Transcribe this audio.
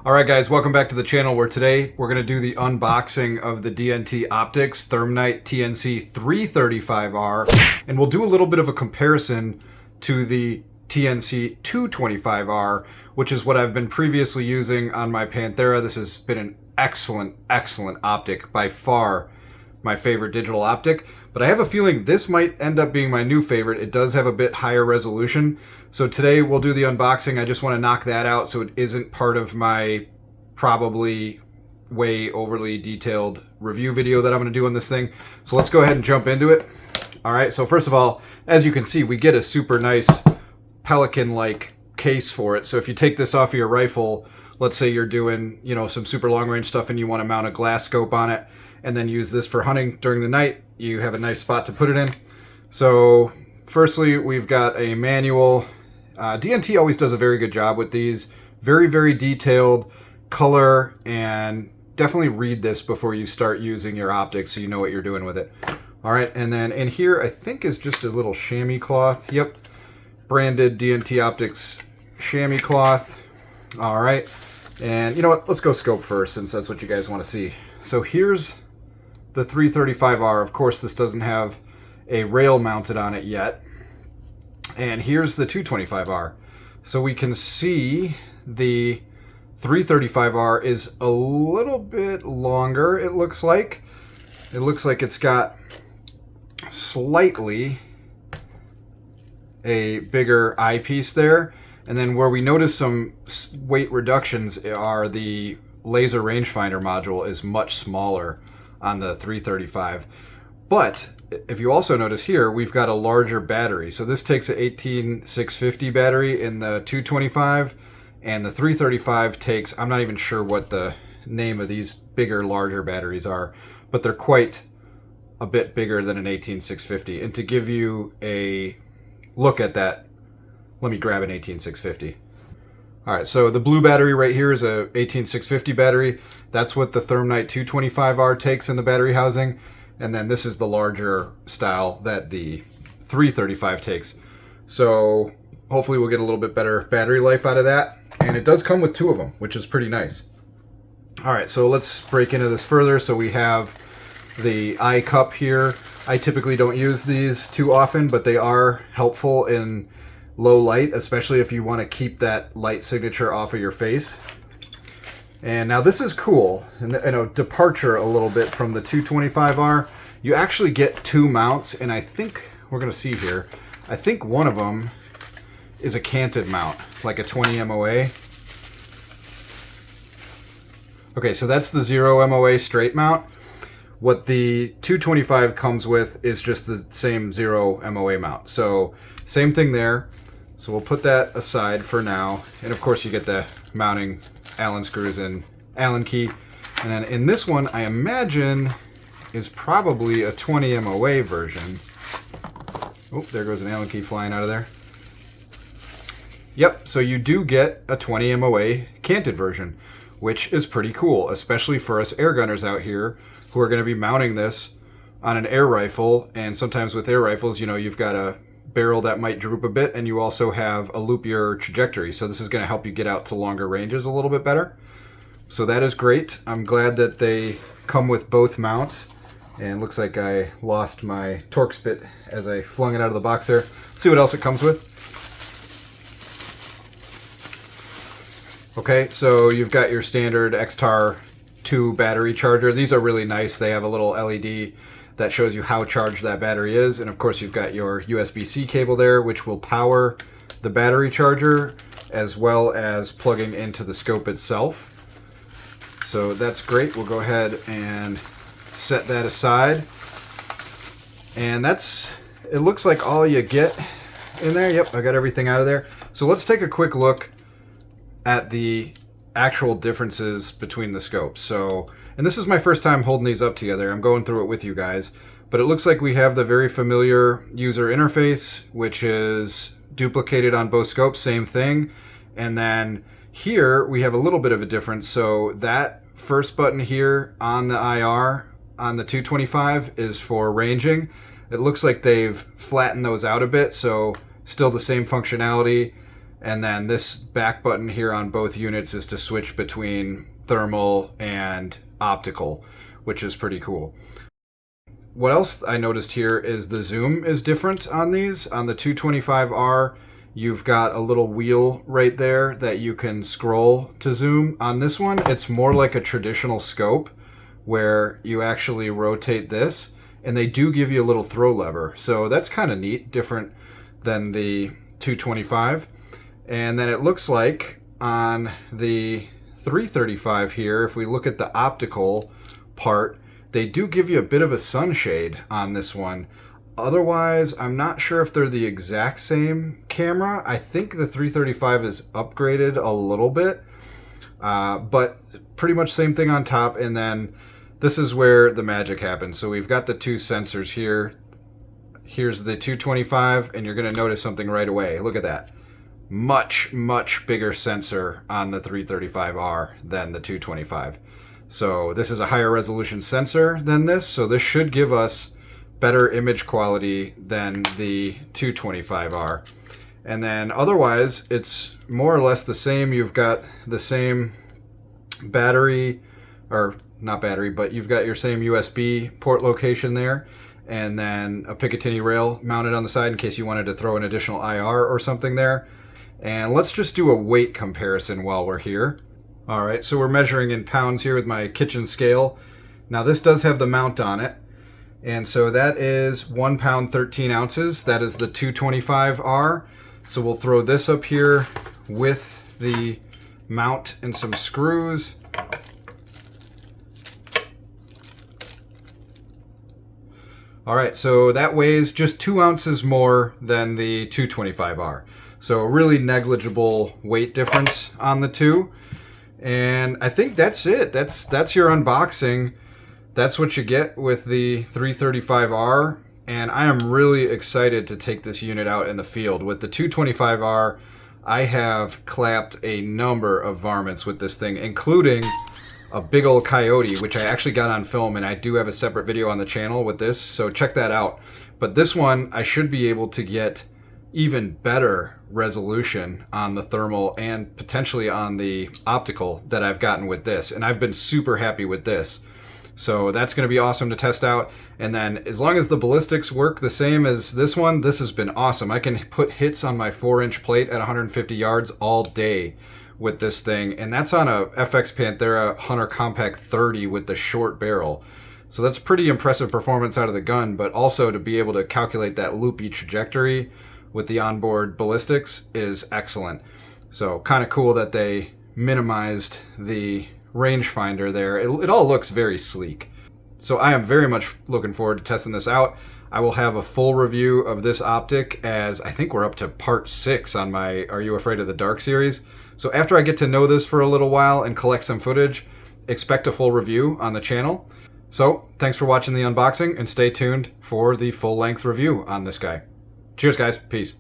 Alright guys, welcome back to the channel where today we're going to do the unboxing of the DNT Optics ThermNight TNC335R, and we'll do a little bit of a comparison to the TNC225R, which is what I've been previously using on my Panthera. This has been an excellent optic, by far my favorite digital optic, but I have a feeling this might end up being my new favorite. It does have a bit higher resolution. So today we'll do the unboxing. I just want to knock that out so it isn't part of my probably way overly detailed review video that I'm going to do on this thing. So let's go ahead and jump into it. All right, so first of all, as you can see, we get a super nice Pelican-like case for it. So if you take this off of your rifle, let's say you're doing, some super long range stuff and you want to mount a glass scope on it and then use this for hunting during the night, you have a nice spot to put it in. So firstly, we've got a manual. DNT always does a very good job with these. Very detailed color, and definitely read this before you start using your optics so you know what you're doing with it. All right, and then in here I think is just a little chamois cloth. Yep, branded DNT Optics chamois cloth. All right, and you know what? Let's go scope first since that's what you guys want to see. So here's the 335R. Of course, this doesn't have a rail mounted on it yet. And here's the 225R. So we can see the 335R is a little bit longer, it looks like. It looks like it's got slightly a bigger eyepiece there. And then where we notice some weight reductions are the laser rangefinder module is much smaller on the 335. But if you also notice here, we've got a larger battery. So this takes an 18650 battery in the 225, and the 335 takes, I'm not even sure what the name of these bigger, larger batteries are, but they're quite a bit bigger than an 18650. And to give you a look at that, let me grab an 18650. All right, so the blue battery right here is a 18650 battery. That's what the ThermNight 225R takes in the battery housing. And then this is the larger style that the 335 takes. So hopefully we'll get a little bit better battery life out of that. And it does come with two of them, which is pretty nice. All right, so let's break into this further. So we have the eye cup here. I typically don't use these too often, but they are helpful in low light, especially if you want to keep that light signature off of your face. And now this is cool, and a departure a little bit from the 225R. You actually get two mounts, and I think we're going to see here, I think one of them is a canted mount, like a 20 MOA. Okay, so that's the 0 MOA straight mount. What the 225 comes with is just the same 0 MOA mount. So same thing there. So we'll put that aside for now. And of course you get the mounting Allen screws and Allen key. And then in this one, I imagine is probably a 20 MOA version. Oh, there goes an Allen key flying out of there. Yep, so you do get a 20 MOA canted version, which is pretty cool, especially for us air gunners out here who are going to be mounting this on an air rifle. And sometimes with air rifles, you've got a barrel that might droop a bit, and you also have a loopier trajectory. So this is going to help you get out to longer ranges a little bit better. So that is great. I'm glad that they come with both mounts. And looks like I lost my Torx bit as I flung it out of the box there. Let's see what else it comes with. Okay, so you've got your standard XTAR 2 battery charger. These are really nice. They have a little LED that shows you how charged that battery is. And of course you've got your USB-C cable there, which will power the battery charger as well as plugging into the scope itself. So that's great. We'll go ahead and set that aside. And it looks like all you get in there. Yep, I got everything out of there. So let's take a quick look at the actual differences between the scopes. So, and this is my first time holding these up together. I'm going through it with you guys, but it looks like we have the very familiar user interface, which is duplicated on both scopes, same thing. And then here we have a little bit of a difference. So that first button here on the IR on the 225 is for ranging. It looks like they've flattened those out a bit, so still the same functionality And then this back button here on both units is to switch between thermal and optical, which is pretty cool. What else I noticed here is the zoom is different on these. On the 225R, you've got a little wheel right there that you can scroll to zoom. On this one, it's more like a traditional scope where you actually rotate this, and they do give you a little throw lever. So that's kind of neat, different than the 225. And then it looks like on the 335 here, if we look at the optical part, they do give you a bit of a sunshade on this one. Otherwise, I'm not sure if they're the exact same camera. I think the 335 is upgraded a little bit, but pretty much same thing on top. And then this is where the magic happens. So we've got the two sensors here. Here's the 225, and you're going to notice something right away. Look at that. Much, much bigger sensor on the 335R than the 225. So this is a higher resolution sensor than this, so this should give us better image quality than the 225R. And then otherwise, it's more or less the same. You've got the same battery, or not battery, but you've got your same USB port location there, and then a Picatinny rail mounted on the side in case you wanted to throw an additional IR or something there. And let's just do a weight comparison while we're here. All right, so we're measuring in pounds here with my kitchen scale. Now this does have the mount on it, and so that is 1 pound 13 ounces. That is the 225R. So we'll throw this up here with the mount and some screws. All right, so that weighs just 2 ounces more than the 225R. So a really negligible weight difference on the two. And I think that's it. That's your unboxing. That's what you get with the 335R. And I am really excited to take this unit out in the field. With the 225R, I have clapped a number of varmints with this thing, including a big old coyote, which I actually got on film, and I do have a separate video on the channel with this, so check that out. But this one, I should be able to get even better resolution on the thermal and potentially on the optical that I've gotten with this, and I've been super happy with this. So that's going to be awesome to test out. And then as long as the ballistics work the same as this one, this has been awesome. I can put hits on my 4-inch plate at 150 yards all day with this thing, and that's on a FX Panthera Hunter Compact 30 with the short barrel. So that's pretty impressive performance out of the gun, but also to be able to calculate that loopy trajectory with the onboard ballistics is excellent. So kind of cool that they minimized the rangefinder there. It all looks very sleek. So I am very much looking forward to testing this out. I will have a full review of this optic, as I think we're up to part 6 on my Are You Afraid of the Dark series. So after I get to know this for a little while and collect some footage, expect a full review on the channel. So thanks for watching the unboxing, and stay tuned for the full-length review on this guy. Cheers, guys. Peace.